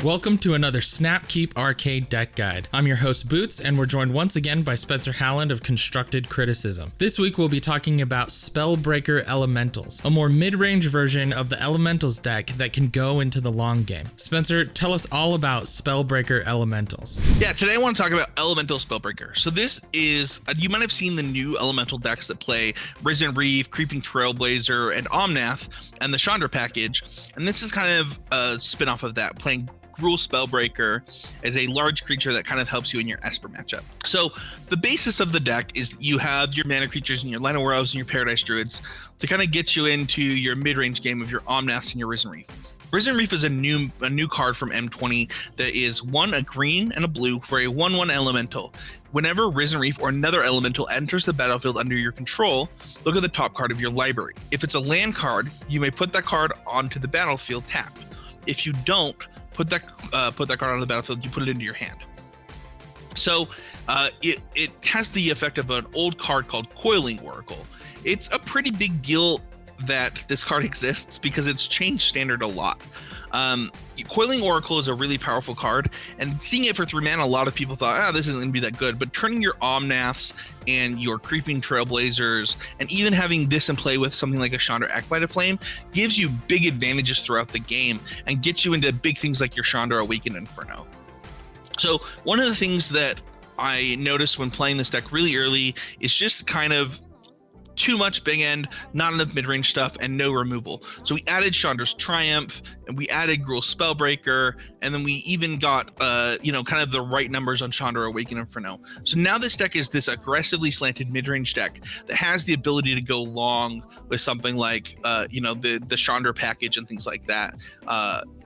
Welcome to another Snapkeep Arcade Deck Guide. I'm your host Boots, and we're joined once again by Spencer Halland of Constructed Criticism. This week we'll be talking about Spellbreaker Elementals, a more mid-range version of the Elementals deck that can go into the long game. Spencer, tell us all about Spellbreaker Elementals. Yeah, today I want to talk about Elemental Spellbreaker. So this is, you might have seen the new Elemental decks that play Risen Reef, Creeping Trailblazer, and Omnath, and the Chandra package, and this is kind of a spin-off of that, playing Gruul Spellbreaker as a large creature that kind of helps you in your Esper matchup. So the basis of the deck is you have your mana creatures and your Llanowar Elves and your Paradise Druids to kind of get you into your mid-range game of your Omnaths and your Risen Reef. Risen Reef is a new card from M20 that is a green and a blue for a 1/1 elemental. Whenever Risen Reef or another elemental enters the battlefield under your control, look at the top card of your library. If it's a land card, you may put that card onto the battlefield tapped. If you don't, put that card on the battlefield, you put it into your hand. So it has the effect of an old card called Coiling Oracle. It's a pretty big deal that this card exists because it's changed standard a lot. Coiling Oracle is a really powerful card, and seeing it for 3 mana, a lot of people thought, this isn't going to be that good, but turning your Omnaths and your Creeping Trailblazers, and even having this in play with something like a Chandra Acolyte of Flame, gives you big advantages throughout the game, and gets you into big things like your Chandra Awakened Inferno. So one of the things that I noticed when playing this deck really early is just kind of too much big end, not enough mid-range stuff, and no removal. So we added Chandra's Triumph, and we added Gruul Spellbreaker, and then we even got kind of the right numbers on Chandra Awakened Inferno. So now this deck is this aggressively slanted mid-range deck that has the ability to go long with something like the Chandra package and things like that.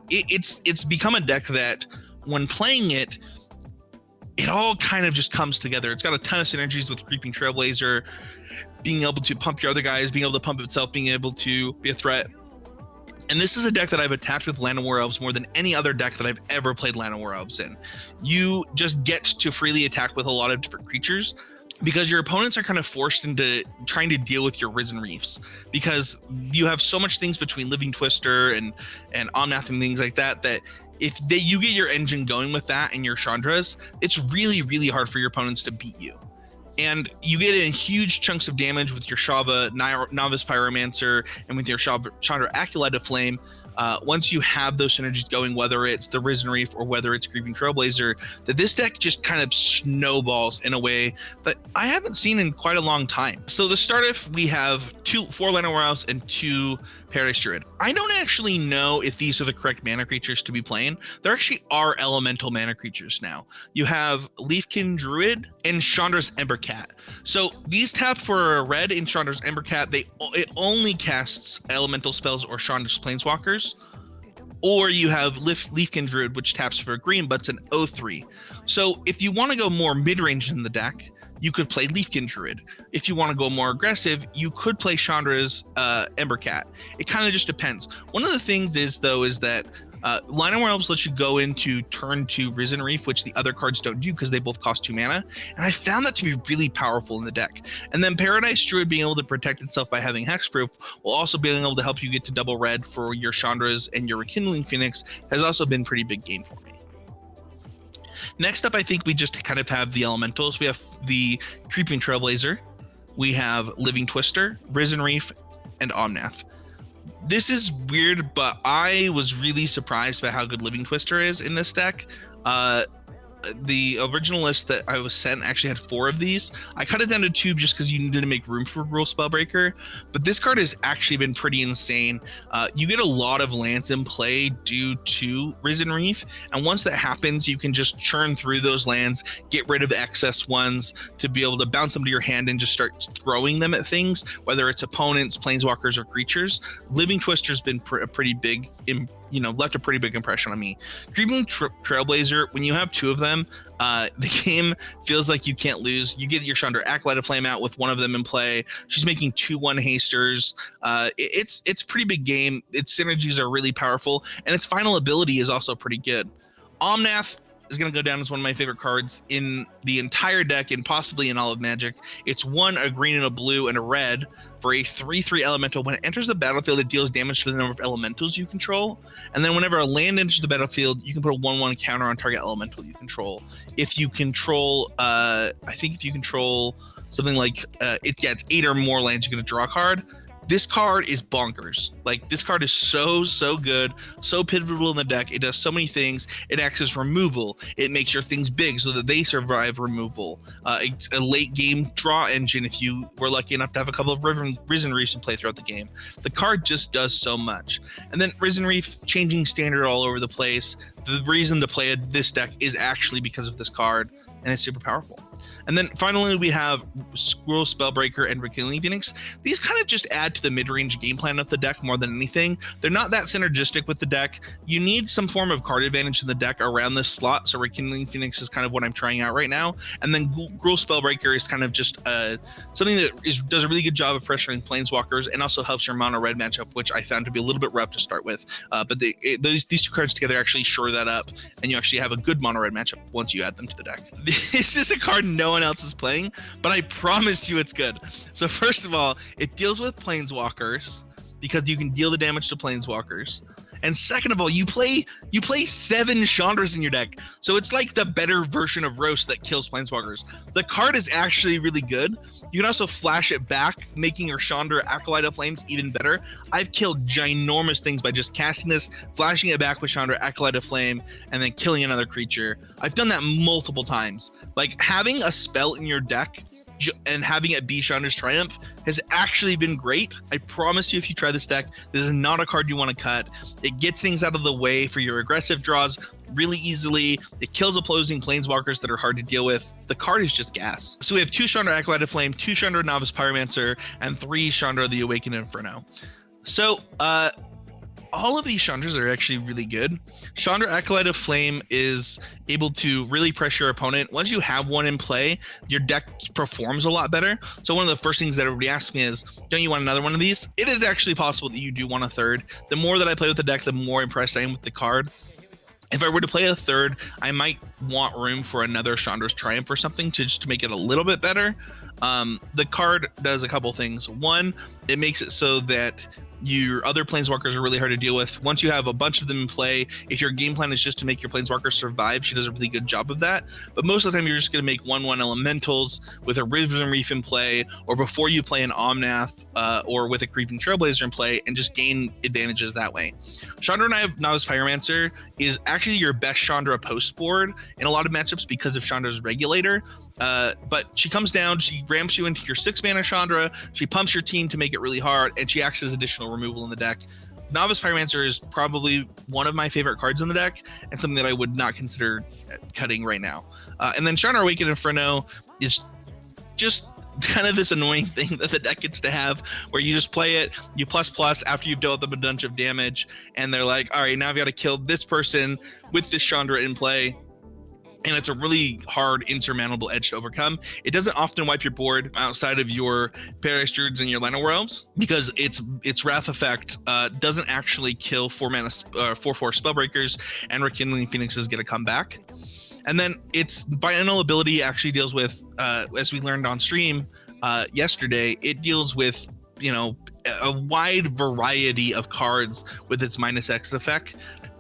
It's become a deck that when playing it all kind of just comes together. It's got a ton of synergies with Creeping Trailblazer, being able to pump your other guys, being able to pump itself, being able to be a threat. And this is a deck that I've attacked with Llanowar Elves more than any other deck that I've ever played Llanowar Elves in. You just get to freely attack with a lot of different creatures because your opponents are kind of forced into trying to deal with your Risen Reefs because you have so much things between Living Twister and Omnath and things like that if you get your engine going with that and your Chandras, it's really, really hard for your opponents to beat you. And you get in huge chunks of damage with your Shava Novice Pyromancer and with your Chandra Acolyte of Flame. Once you have those synergies going, whether it's the Risen Reef or whether it's Creeping Trailblazer, that this deck just kind of snowballs in a way that I haven't seen in quite a long time. So to start off, we have 4 Llanowar Elves and 2 Paradise Druid. I don't actually know if these are the correct mana creatures to be playing. There actually are elemental mana creatures now. You have Leafkin Druid and Chandra's Embercat. So these tap for a red in Chandra's Embercat. It only casts elemental spells or Chandra's Planeswalkers. Or you have Leafkin Druid, which taps for a green, but it's an 0/3. So if you want to go more mid-range in the deck, you could play Leafkin Druid. If you want to go more aggressive, you could play Chandra's Embercat. It kind of just depends. One of the things is that Llanowar Elves lets you go into turn 2 Risen Reef, which the other cards don't do because they both cost 2 mana. And I found that to be really powerful in the deck. And then Paradise Druid being able to protect itself by having Hexproof, while also being able to help you get to double red for your Chandras and your Rekindling Phoenix, has also been pretty big game for me. Next up, I think we just kind of have the elementals. We have the Creeping Trailblazer, we have Living Twister, Risen Reef, and Omnath. This is weird, but I was really surprised by how good Living Twister is in this deck. The original list that I was sent actually had 4 of these. I cut it down to 2 just because you needed to make room for Gruul Spellbreaker, but this card has actually been pretty insane. You get a lot of lands in play due to Risen Reef, and once that happens, you can just churn through those lands, get rid of excess ones to be able to bounce them to your hand and just start throwing them at things, whether it's opponents, planeswalkers, or creatures. Living Twister's been pretty big left a pretty big impression on me. Creeping Trailblazer, when you have 2 of them, the game feels like you can't lose. You get your Chandra Acolyte of Flame out with 1 of them in play. She's making 2/1 hasters. It's a pretty big game. Its synergies are really powerful, and its final ability is also pretty good. Omnath, is going to go down as one of my favorite cards in the entire deck and possibly in all of Magic. It's a green and a blue and a red for a 3/3 elemental. When it enters the battlefield, it deals damage to the number of elementals you control. And then whenever a land enters the battlefield, you can put a 1/1 counter on target elemental you control. If you control, something like, it's 8 or more lands, you're going to draw a card. This card is bonkers. Like, this card is so good, so pivotal in the deck. It does so many things. It acts as removal. It makes your things big so that they survive removal. It's a late game draw engine if you were lucky enough to have a couple of Risen Reefs in play throughout the game. The card just does so much. And then Risen Reef changing standard all over the place. The reason to play this deck is actually because of this card, and it's super powerful. And then finally, we have Gruul Spellbreaker and Rekindling Phoenix. These kind of just add to the mid-range game plan of the deck more than anything. They're not that synergistic with the deck. You need some form of card advantage in the deck around this slot, so Rekindling Phoenix is kind of what I'm trying out right now. And then Gruul Spellbreaker is kind of just something that does a really good job of pressuring Planeswalkers and also helps your mono red matchup, which I found to be a little bit rough to start with. But these two cards together actually shore that up, and you actually have a good mono red matchup once you add them to the deck. This is a card no one else is playing, but I promise you it's good. So first of all, it deals with Planeswalkers because you can deal the damage to Planeswalkers. And second of all, you play 7 Chandras in your deck. So it's like the better version of Roast that kills Planeswalkers. The card is actually really good. You can also flash it back, making your Chandra Acolyte of Flames even better. I've killed ginormous things by just casting this, flashing it back with Chandra Acolyte of Flame, and then killing another creature. I've done that multiple times. Like, having a spell in your deck and having it be Chandra's Triumph has actually been great. I promise you, if you try this deck, this is not a card you want to cut. It gets things out of the way for your aggressive draws really easily. It kills opposing Planeswalkers that are hard to deal with. The card is just gas. So we have 2 Chandra Acolyte of Flame, 2 Chandra Novice Pyromancer, and 3 Chandra the Awakened Inferno. So all of these Chandras are actually really good. Chandra Acolyte of Flame is able to really pressure your opponent. Once you have one in play, your deck performs a lot better. So one of the first things that everybody asks me is, don't you want another one of these? It is actually possible that you do want a third. The more that I play with the deck, the more impressed I am with the card. If I were to play a third, I might want room for another Chandra's Triumph or something just to make it a little bit better. The card does a couple things. One, it makes it so that your other Planeswalkers are really hard to deal with. Once you have a bunch of them in play, if your game plan is just to make your Planeswalkers survive, she does a really good job of that. But most of the time, you're just going to make 1/1 Elementals with a Risen Reef in play, or before you play an Omnath, or with a Creeping Trailblazer in play, and just gain advantages that way. Chandra Novice Pyromancer is actually your best Chandra post board in a lot of matchups because of Chandra's Regulator. But she comes down, she ramps you into your 6-mana Chandra, she pumps your team to make it really hard, and she acts as additional removal in the deck. Novice Pyromancer is probably one of my favorite cards in the deck, and something that I would not consider cutting right now. And then Chandra Awakened Inferno is just kind of this annoying thing that the deck gets to have, where you just play it, you plus after you've dealt them a bunch of damage, and they're like, all right, now I've got to kill this person with this Chandra in play. And it's a really hard, insurmountable edge to overcome. It doesn't often wipe your board outside of your Paradise Druids and your Llanowar Elves, because its Wrath effect doesn't actually kill 4-4 Spellbreakers, and Rekindling Phoenixes get a comeback. And then its biennial ability actually deals with, as we learned on stream yesterday, it deals with, a wide variety of cards with its -X effect,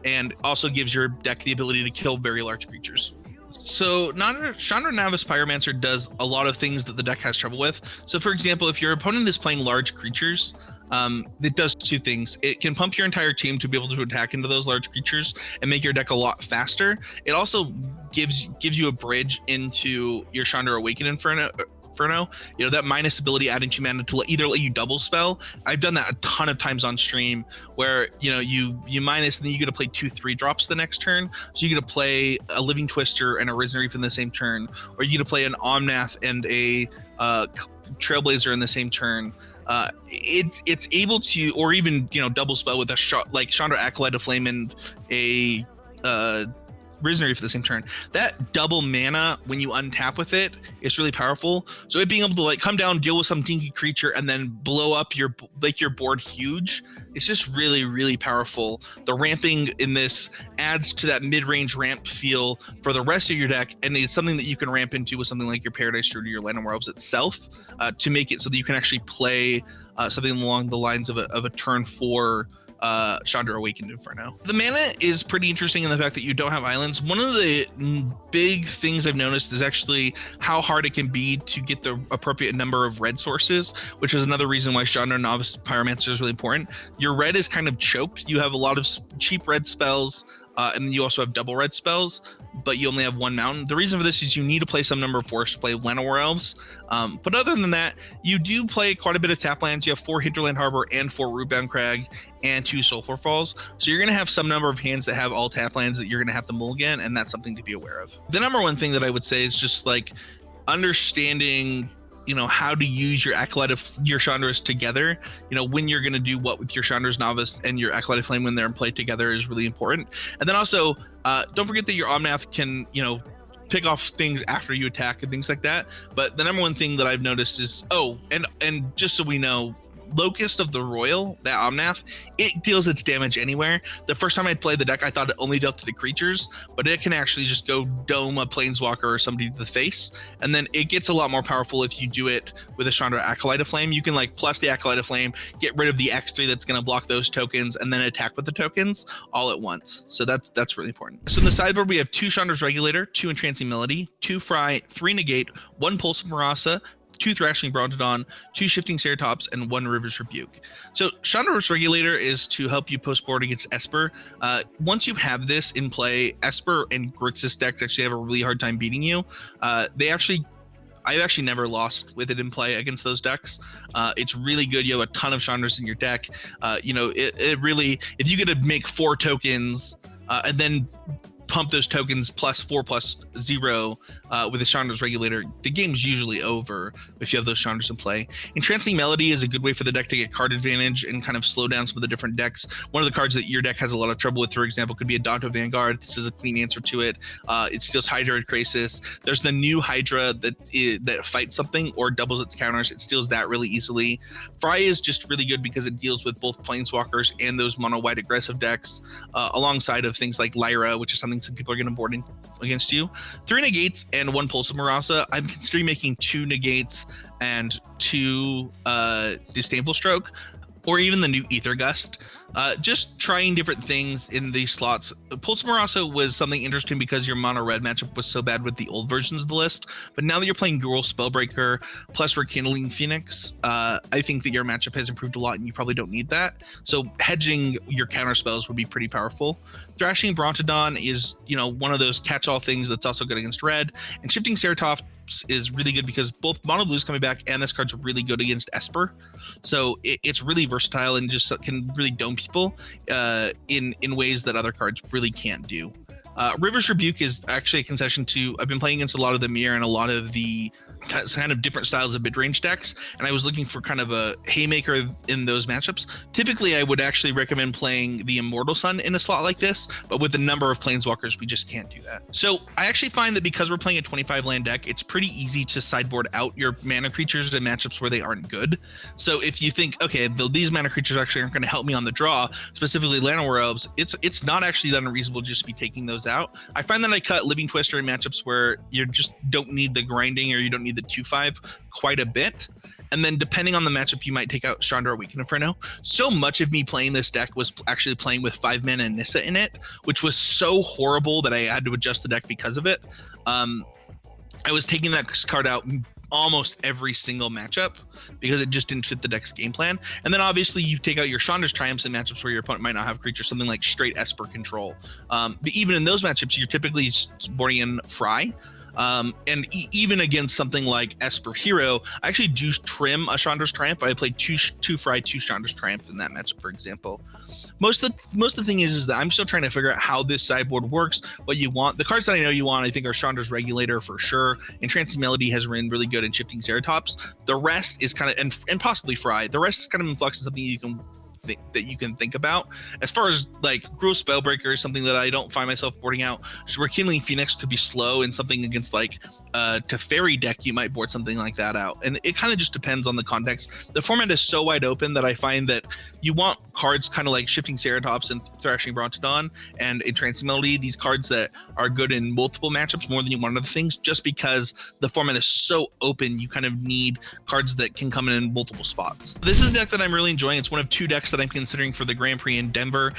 and also gives your deck the ability to kill very large creatures. So Chandra Novice Pyromancer does a lot of things that the deck has trouble with. So for example, if your opponent is playing large creatures, it does 2 things. It can pump your entire team to be able to attack into those large creatures and make your deck a lot faster. It also gives you a bridge into your Chandra Awakened Inferno. That minus ability adding 2 mana to either let you double spell. I've done that a ton of times on stream, where you minus and then you get to play 2/3 drops the next turn. So you get to play a Living Twister and a Risen Reef in the same turn, or you get to play an Omnath and a Trailblazer in the same turn. It's able to, or even double spell with a shot like Chandra Acolyte of Flame and a Risen Reef at the same turn. That double mana when you untap with it is really powerful. So it being able to like come down, deal with some dinky creature, and then blow up your board huge, it's just really, really powerful. The ramping in this adds to that mid-range ramp feel for the rest of your deck, and it's something that you can ramp into with something like your Paradise Druid or your Llanowar Elves itself to make it so that you can actually play something along the lines of a turn 4 Chandra Awakened Inferno. The mana is pretty interesting in the fact that you don't have islands. One of the big things I've noticed is actually how hard it can be to get the appropriate number of red sources, which is another reason why Chandra Novice Pyromancer is really important. Your red is kind of choked. You have a lot of cheap red spells, and then you also have double red spells, but you only have one mountain. The reason for this is you need to play some number of forests to play Llanowar Elves. But other than that, you do play quite a bit of tap lands. You have 4 Hinterland Harbor and 4 Rootbound Crag and 2 Sulfur Falls. So you're going to have some number of hands that have all tap lands that you're going to have to mulligan, and that's something to be aware of. The number one thing that I would say is just like understanding, you know, how to use your Acolyte of your Chandras together. You know, when you're going to do what with your Chandra's Novice and your Acolyte of Flame when they're in play together is really important. And then also, don't forget that your Omnath can, you know, pick off things after you attack and things like that. But the number one thing that I've noticed is, and just so we know, Locus of the Roil, that Omnath, it deals its damage anywhere. The first time I played the deck, I thought it only dealt to the creatures, but it can actually just go dome a planeswalker or somebody to the face. And then it gets a lot more powerful if you do it with a Chandra Acolyte of Flame. You can like plus the Acolyte of Flame, get rid of the X3 that's going to block those tokens, and then attack with the tokens all at once. So that's really important. So in the sideboard, we have 2 Chandra's Regulator, 2 Entrancing Melody, 2 Fry, 3 Negate, 1 Pulse of Murasa, 2 Thrashing Brontodon, 2 Shifting Ceratops, and 1 River's Rebuke. So Chandra's Regulator is to help you post board against Esper. Once you have this in play, Esper and Grixis decks actually have a really hard time beating you. I've actually never lost with it in play against those decks. It's really good. You have a ton of Chandras in your deck. You know, it really, if you get to make 4 tokens and then pump those tokens +4/+0 with the Chandra's Regulator, the game's usually over if you have those Chandras in play. Entrancing Melody is a good way for the deck to get card advantage and kind of slow down some of the different decks. One of the cards that your deck has a lot of trouble with, for example, could be a Danto Vanguard. This is a clean answer to it. It steals Hydra and Krasis. There's the new Hydra that fights something or doubles its counters. It steals that really easily. Fry is just really good because it deals with both Planeswalkers and those mono-white aggressive decks, alongside of things like Lyra, which is something some people are going to board in against you. 3 Negates and 1 Pulse of Murasa. I'm considering making 2 Negates and 2 Disdainful Stroke, or even the new Ether Gust. Just trying different things in these slots. Pulse of Murasa was something interesting because your mono red matchup was so bad with the old versions of the list, but now that you're playing Gruul Spellbreaker plus Rekindling Phoenix, I think that your matchup has improved a lot and you probably don't need that. So hedging your counter spells would be pretty powerful. Thrashing Brontodon is, you know, one of those catch-all things that's also good against red, and Shifting Ceratops is really good because both mono blue's coming back and this card's really good against Esper. So it's really versatile and just can really dome people in ways that other cards really can't do. River's Rebuke is actually a concession to, I've been playing against a lot of the Mirror and a lot of the kind of different styles of mid-range decks, and I was looking for kind of a haymaker in those matchups. Typically, I would actually recommend playing the Immortal Sun in a slot like this, but with the number of Planeswalkers, we just can't do that. So I actually find that because we're playing a 25 land deck, it's pretty easy to sideboard out your mana creatures in matchups where they aren't good. So if you think, okay, these mana creatures actually aren't going to help me on the draw, specifically Llanowar Elves, it's not actually that unreasonable to just be taking those out. I find that I cut Living Twister in matchups where you just don't need the grinding or you don't need the 2/5 quite a bit. And then depending on the matchup, you might take out Chandra Awakened Inferno. So much of me playing this deck was actually playing with 5 mana and Nissa in it, which was so horrible that I had to adjust the deck because of it. I was taking that card out almost every single matchup because it just didn't fit the deck's game plan. And then obviously you take out your Chandra's Triumphs in matchups where your opponent might not have creatures, something like straight Esper control. But even in those matchups, you're typically boarding in Fry. And even against something like Esper Hero, I actually do trim a Chandra's Triumph. I played two Fry, 2 Chandra's Triumph in that matchup, for example. Most of the thing is that I'm still trying to figure out how this sideboard works, what you want. The cards that I know you want, I think, are Chandra's Regulator for sure. Entrancing Melody has been really good in Shifting Ceratops. The rest is kind of, and possibly Fry. The rest is kind of in flux and something you can think about. As far as like Gruul Spellbreaker is something that I don't find myself boarding out. Rekindling Phoenix could be slow, and something against like Teferi deck you might board something like that out, and it kind of just depends on the context. The format is so wide open that I find that you want cards kind of like Shifting Ceratops and Thrashing Brontodon and Entrancing Melody, these cards that are good in multiple matchups more than you want other things, just because the format is so open. You kind of need cards that can come in multiple spots. This is a deck that I'm really enjoying. It's one of 2 decks that I'm considering for the Grand Prix in Denver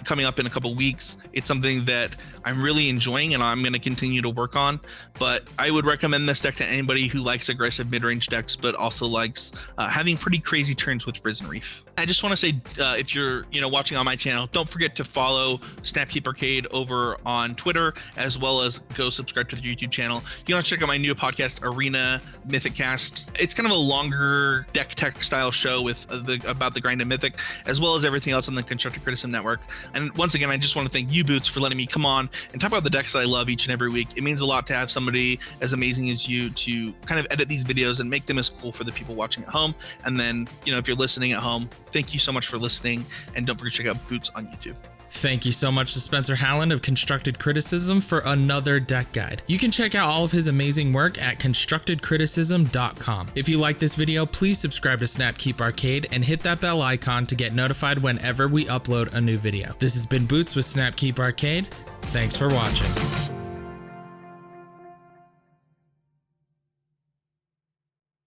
coming up in a couple weeks. It's something that I'm really enjoying and I'm going to continue to work on, but I would recommend this deck to anybody who likes aggressive mid-range decks but also likes having pretty crazy turns with Risen Reef. I just want to say, if you're watching on my channel, don't forget to follow Snapkeep Arcade over on Twitter, as well as go subscribe to the YouTube channel. You want to check out my new podcast, Arena Mythic Cast. It's kind of a longer deck tech style show with about the grind of Mythic, as well as everything else on the Constructive Criticism Network. And once again, I just want to thank you, Boots, for letting me come on and talk about the decks that I love each and every week. It means a lot to have somebody as amazing as you to kind of edit these videos and make them as cool for the people watching at home. And then, if you're listening at home, thank you so much for listening, and don't forget to check out Boots on YouTube. Thank you so much to Spencer Howland of Constructed Criticism for another deck guide. You can check out all of his amazing work at constructedcriticism.com. If you like this video, please subscribe to Snapkeep Arcade and hit that bell icon to get notified whenever we upload a new video. This has been Boots with Snapkeep Arcade. Thanks for watching.